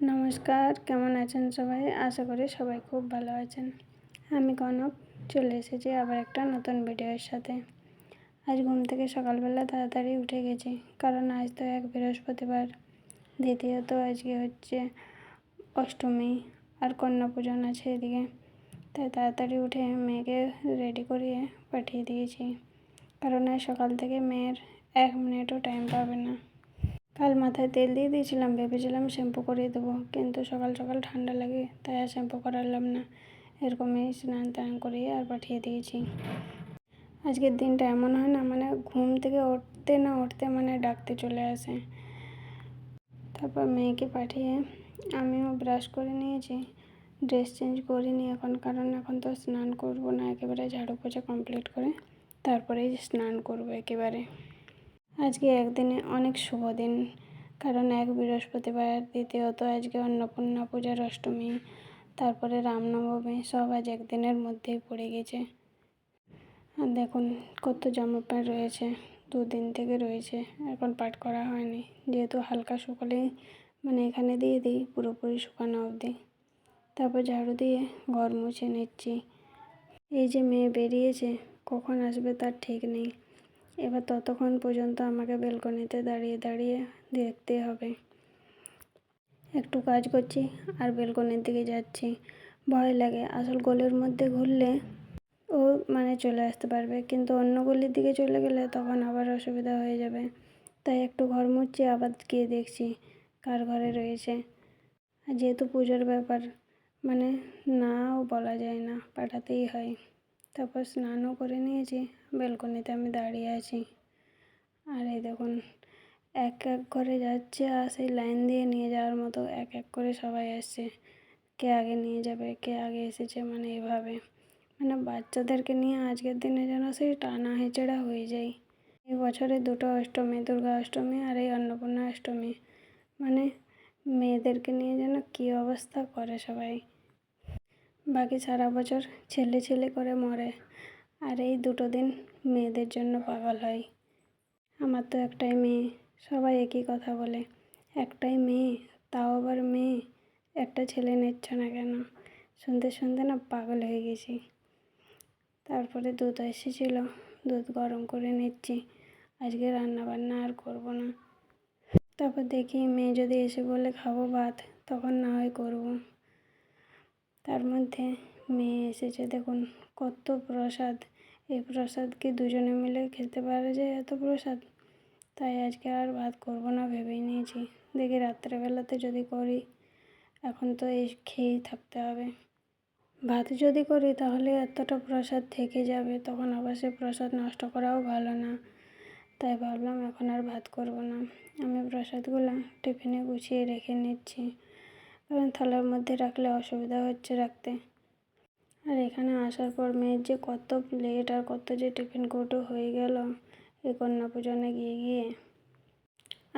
নমস্কার, কেমন আছেন সবাই? আশা করি সবাই খুব ভালো আছেন। আমি কনক চলে এসেছি আবার একটা নতুন ভিডিওর সাথে। আজ ঘুম থেকে সকালবেলা তাড়াতাড়ি উঠে গেছি, কারণ আজ তো এক বৃহস্পতিবার। দ্বিতীয়ত আজকে হচ্ছে অষ্টমী আর কন্যা পূজন আছে এদিকে। তাই তাড়াতাড়ি উঠে মেয়েকে রেডি করিয়ে পাঠিয়ে দিয়েছি, কারণ আজ সকাল থেকে মেয়ের 1 মিনিটও টাইম পাবে না। কাল মাথায় তেল দিয়ে দিয়েছিলাম, ভেবেছিলাম শ্যাম্পু করিয়ে দেবো, কিন্তু সকাল সকাল ঠান্ডা লাগে তাই আর শ্যাম্পু করালাম না। এরকমই স্নান টান করিয়ে আর পাঠিয়ে দিয়েছি। আজকের দিনটা এমন হয় না, মানে ঘুম থেকে উঠতে না উঠতে মানে ডাকতে চলে আসে। তারপর মেয়েকে পাঠিয়ে আমিও ব্রাশ করে নিয়েছি, ড্রেস চেঞ্জ করিনি এখন, কারণ এখন তো স্নান করব না, একেবারে ঝাড়ু পোছা কমপ্লিট করে তারপরেই স্নান করব একেবারে। আজকে একদিনে অনেক শুভ দিন, কারণ এক বৃহস্পতিবার, দ্বিতীয়ত আজকে অন্নপূর্ণা পূজার অষ্টমী, তারপরে রামনবমী, সব আজ একদিনের মধ্যেই পড়ে গেছে। আর দেখুন কত জামা প্যান্ট রয়েছে, 2 দিন থেকে রয়েছে, এখন পাট করা হয়নি, যেহেতু হালকা শুকালেই মানে এখানে দিয়ে দিই পুরোপুরি শুকানো অবধি। তারপর ঝাড়ু দিয়ে ঘর মুছে নিচ্ছি। এই যে মেয়ে বেরিয়েছে, কখন আসবে তার ঠিক নেই। এবার ততক্ষণ পর্যন্ত আমাকে বেলকনিতে দাঁড়িয়ে দাঁড়িয়ে দেখতে হবে। একটু কাজ করছি আর বেলকনির দিকে যাচ্ছি। ভয় লাগে, আসল গলির মধ্যে ঘুরলে ও মানে চলে আসতে পারবে, কিন্তু অন্য গলির দিকে চলে গেলে তখন আবার অসুবিধা হয়ে যাবে। তাই একটু ঘর মুছছি, আবার গিয়ে দেখছি কার ঘরে রয়েছে। আর যেহেতু পুজোর ব্যাপার, মানে নাও বলা যায় না, পাঠাতেই হয়। তারপর স্নানও করে নিয়েছি, বেলকনিতে আমি দাঁড়িয়ে আছি। আর এই দেখুন এক এক করে যাচ্ছে, আর সেই লাইন দিয়ে নিয়ে যাওয়ার মতো এক এক করে সবাই আসছে। কে আগে নিয়ে যাবে, কে আগে এসেছে, মানে এভাবে মানে বাচ্চাদেরকে নিয়ে আজকের দিনে যেন সেই টানা হেঁচড়া হয়ে যায়। এই বছরে 2টো অষ্টমী, দুর্গা অষ্টমী আর এই অন্নপূর্ণা অষ্টমী, মানে মেয়েদেরকে নিয়ে যেন কী অবস্থা করে সবাই। বাকি সারা বছর ছেলে ছেলে করে মরে, আর এই 2টো দিন মেয়েদের জন্য পাগল হয়। আমার তো একটাই মেয়ে, সবাই একই কথা বলে, একটাই মেয়ে, তাও আবার মেয়ে, একটা ছেলে নিচ্ছ না কেন? শুনতে শুনতে না পাগল হয়ে গেছি। তারপরে দুধ এসেছিল, দুধ গরম করে নিচ্ছি। আজকে রান্না বান্না আর করব না। তারপর দেখি মেয়ে যদি এসে বলে খাবো ভাত, তখন না হয় করব। তার মধ্যে মেয়ে এসেছে, দেখুন কত প্রসাদ। এই প্রসাদ কি দুজনে মিলে খেতে পারা যায় এত প্রসাদ? তাই আজকে আর ভাত করব না ভেবেই নিয়েছি। দেখি রাত্রেবেলাতে যদি করি, এখন তো এই খেয়েই থাকতে হবে। ভাত যদি করি তাহলে এতটা প্রসাদ থেকে যাবে, তখন আবার সে প্রসাদ নষ্ট করাও ভালো না। তাই ভাবলাম এখন আর ভাত করব না। আমি প্রসাদগুলো টিফিনে গুছিয়ে রেখে নিচ্ছি, কারণ থালার মধ্যে রাখলে অসুবিধা হচ্ছে রাখতে। আর এখানে আসার পর মেয়ের যে কত প্লেট আর কত যে টিফিন কৌটো হয়ে গেল এই কন্যা পূজনে গিয়ে গিয়ে।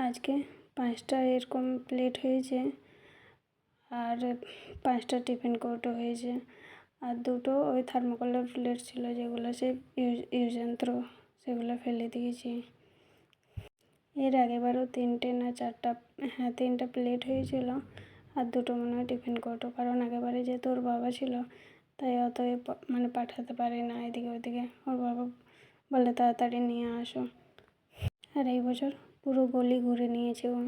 আজকে 5টা এরকম প্লেট হয়েছে, আর 5টা টিফিন কৌটো হয়েছে, আর 2টো ওই থার্মোকলের প্লেট ছিল যেগুলো সে ইউজ অ্যান্ড থ্রো, সেগুলো ফেলে দিয়েছি। এর আগেবারও 3টে না 4টা, হ্যাঁ 3টা প্লেট হয়েছিল, আর 2টো মনে হয় টিফিন কৌটো, কারণ আগেবারে যেহেতু ওর বাবা ছিল তাই অত মানে পাঠাতে পারি না এদিকে ওদিকে। ওর বাবা বলে তাড়াতাড়ি নিয়ে আসো। আর এই বছর পুরো গলি ঘুরে নিয়েছে ও,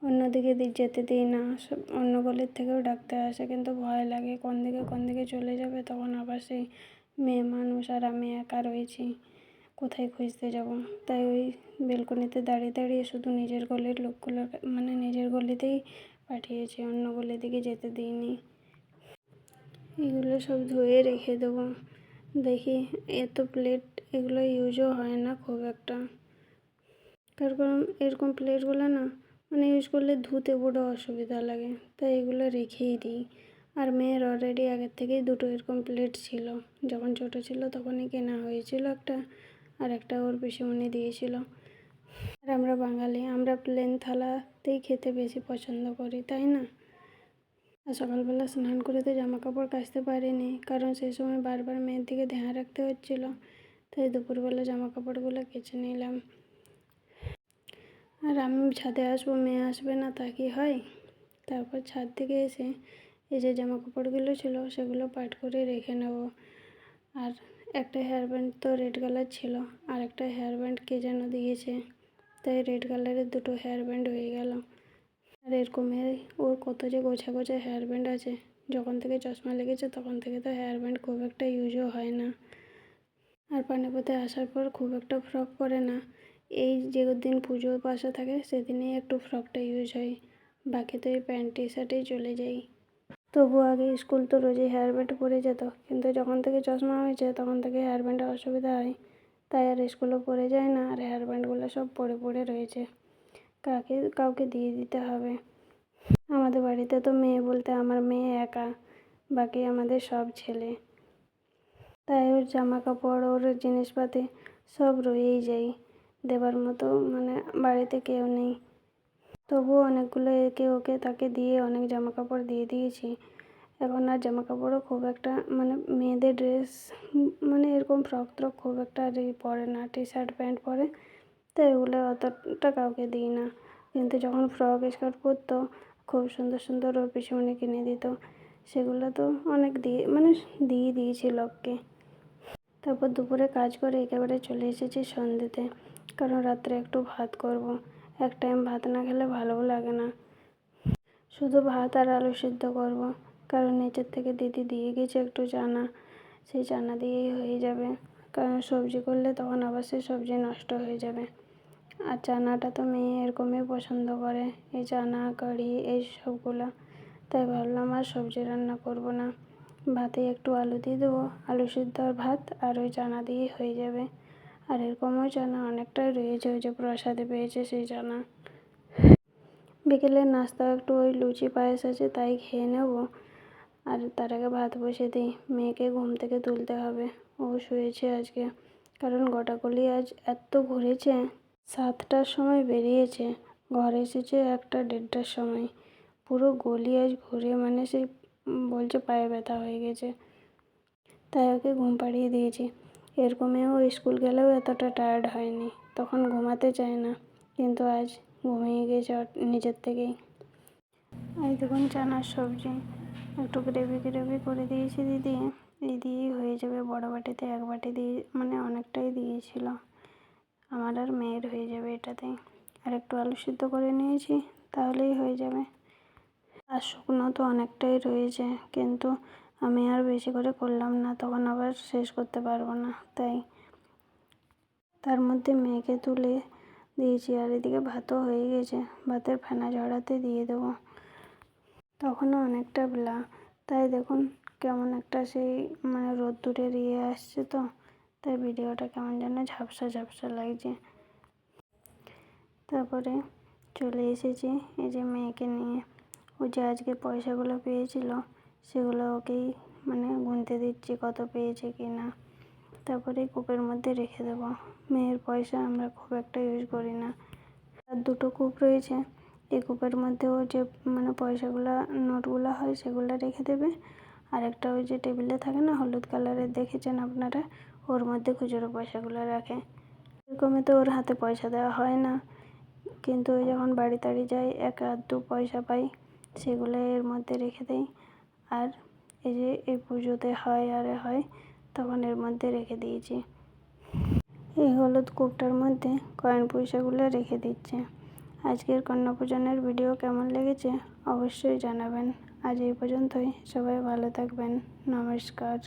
অন্যদিকে যেতে দিই না, সব অন্য গলির থেকেও ডাকতে আসে, কিন্তু ভয় লাগে কোন দিকে চলে যাবে, তখন আবার সেই মেয়ে মানুষ আর আমি একা রয়েছি, কোথায় খুঁজতে যাব। তাই ওই বেলকনিতে দাঁড়িয়ে দাঁড়িয়ে শুধু নিজের গলির লোকগুলো, মানে নিজের গলিতেই পাঠিয়েছি, অন্য গলির দিকে যেতে দিইনি। এগুলো সব ধুয়ে রেখে দেবো। দেখি এত প্লেট, এগুলো ইউজও হয় না খুব একটা, কারণ এরকম প্লেটগুলো না মানে ইউজ করলে ধুতে বড় অসুবিধা লাগে, তাই এগুলো রেখেই দিই। আর মেয়ের অলরেডি আগের থেকেই 2টো এরকম প্লেট ছিল, যখন ছোটো ছিল তখনই কেনা হয়েছিল একটা, আর একটা ওর পিসিমণি দিয়েছিল। আর আমরা বাঙালি, আমরা প্লেন থালাতেই খেতে বেশি পছন্দ করি, তাই না? আর সকালবেলা স্নান করে তো জামা কাপড় কাচতে পারিনি, কারণ সেই সময় বারবার মেয়ের দিকে ধ্যান রাখতে হচ্ছিল, তাই দুপুরবেলা জামা কাপড়গুলো কেচে নিলাম। আর আমি ছাদে আসবো, মেয়ে আসবে না, তা কি হয়? তারপর ছাদ থেকে এসে এই যে জামা কাপড়গুলো ছিল সেগুলো পাট করে রেখে নেব। আর একটা হেয়ার ব্যান্ড তো রেড কালার ছিল, আর একটা হেয়ার ব্যান্ড কে যেন দিয়েছে, তাই রেড কালারের দুটো হেয়ার ব্যান্ড হয়ে গেল। আর এরকমের ওর কত যে গোছা গোছা হেয়ার ব্যান্ড আছে। যখন থেকে চশমা লেগেছে তখন থেকে তো হেয়ার ব্যান্ড খুব একটা ইউজও হয় না। আর পানিপথে আসার পর খুব একটা ফ্রক পরে না। এই যে দিন পুজো পাশা থাকে সেদিনেই একটু ফ্রকটা ইউজ হয়, বাকি তো এই প্যান্ট টি শার্টেই চলে যাই। তবু আগে স্কুল তো রোজই হেয়ার ব্যান্ড পরে যেত, কিন্তু যখন থেকে চশমা হয়েছে তখন থেকে হেয়ার ব্যান্ডের অসুবিধা হয়, তাই আর স্কুলও পরে যায় না। আর হেয়ার ব্যান্ডগুলো সব পড়ে পড়ে রয়েছে, কাউকে দিয়ে দিতে হবে। আমাদের বাড়িতে তো মেয়ে বলতে আমার মেয়ে একা, বাকি আমাদের সব ছেলে, তাই ওর জামা কাপড় ওর জিনিসপাতি সব রয়েই যায়, দেবার মতো মানে বাড়িতে কেউ নেই। তবুও অনেকগুলো একে ওকে তাকে দিয়ে অনেক জামা কাপড় দিয়ে দিয়েছি। এখন আর জামা কাপড়ও খুব একটা মানে মেয়েদের ড্রেস মানে এরকম ফ্রক ট্রক খুব একটা আর পরে না, টি শার্ট প্যান্ট পরে, তো এগুলো অতটা কাউকে দিই না। কিন্তু যখন ফ্রক স্কার্ট পরতো খুব সুন্দর সুন্দর ওর পিসিমণি কিনে দিত, সেগুলো তো অনেক দিয়ে দিয়েছি লোককে। তারপর দুপুরে কাজ করে একেবারে চলে এসেছি সন্ধ্যেতে, কারণ রাত্রে একটু ভাত করব। এক টাইম ভাত না খেলে ভালোও লাগে না। শুধু ভাত আর আলু সিদ্ধ করব, কারণ নিচের থেকে দিদি দিয়ে গেছে একটু চানা, সেই চানা দিয়েই হয়ে যাবে। কারণ সবজি করলে তখন আবার সেই সবজি নষ্ট হয়ে যাবে। আর চানাটা তো মেয়ে এরকমই পছন্দ করে, এই চানা কারি এই সবগুলো, তাই ভাবলাম আর সবজি রান্না করব না, ভাতে একটু আলু দিয়ে দেবো, আলু সিদ্ধ আর ভাত আর ওই চানা দিয়েই হয়ে যাবে। আর এরকমও চানা অনেকটাই রয়েছে, ওই যে প্রসাদে পেয়েছে সেই চানা। বিকেলের নাস্তাও একটু ওই লুচি পায়েস আছে তাই খেয়ে নেব। আর তার আগে ভাত বসিয়ে দিই, মেয়েকে ঘুম থেকে তুলতে হবে, ও শুয়েছে আজকে। কারণ গোটা গলি আজ এত ঘুরেছে, 7টার সময় বেরিয়েছে, ঘরে এসেছে 1টা 1:30টার সময়। পুরো গলি আজ ঘুরে মানে সেই বলছে পায়ে ব্যথা হয়ে গেছে, তাই ওকে ঘুম পাড়িয়ে দিয়েছি। এরকমেও স্কুল গেলেও এতটা টায়ার্ড হয়নি, তখন ঘুমাতে চায় না, কিন্তু আজ ঘুমিয়ে গেছে নিজের থেকেই। এই দেখুন চানার সবজি একটু গ্রেভি গ্রেভি করে দিয়েছি দিদি, এই দিয়েই হয়ে যাবে। বড় বাটিতে 1 বাটি দিয়ে মানে অনেকটাই দিয়েছিল, আমার আর মেয়ের হয়ে যাবে এটাতেই। আর একটু আলু সিদ্ধ করে নিয়েছি, তাহলেই হয়ে যাবে। আর শুকনো তো অনেকটাই রয়েছে, কিন্তু আমি আর বেশি করে করলাম না, তখন আবার শেষ করতে পারবো না, তাই তার মধ্যে মেয়েকে তুলে দিয়েছি। আর এদিকে ভাতও হয়ে গেছে, ভাতের ফেনা ঝরাতে দিয়ে দেবো। তখনও অনেকটা বেলা, তাই দেখুন কেমন একটা সেই মানে রোদ্দুরের আসছে, তো তাই ভিডিওটা কেমন যেন ঝাপসা ঝাপসা লাগছে। তারপরে চলে এসেছি এই যে মেয়েকে নিয়ে, ও যে আজকে পয়সাগুলো পেয়েছিল সেগুলো ওকেই মানে গুনতে দিচ্ছি কত পেয়েছে কি না। তারপরে কূপের মধ্যে রেখে দেবো, মেয়ের পয়সা আমরা খুব একটা ইউজ করি না। আর 2টো কূপ রয়েছে, এই কূপের মধ্যেও যে মানে পয়সাগুলো নোটগুলো হয় সেগুলো রেখে দেবে। আর একটা ওই যে টেবিলে থাকে না হলুদ কালারের, দেখেছেন আপনারা, ওর মধ্যে খুচরো পয়সাগুলো রাখে। এরকমই তো ওর হাতে পয়সা দেওয়া হয় না, কিন্তু ওই যখন বাড়ি টাড়ি যাই 1 আধটু পয়সা পাই, সেগুলো এর মধ্যে রেখে দেই। আর এই যে এই পুজোতে হয় তখন এর মধ্যে রেখে দিয়েছি। এই হলুদ কূপটার মধ্যে কয়েন পয়সাগুলো রেখে দিচ্ছে। আজকের কন্যা পূজনের ভিডিও কেমন লেগেছে অবশ্যই জানাবেন। আজ এই পর্যন্তই, সবাই ভালো থাকবেন, নমস্কার।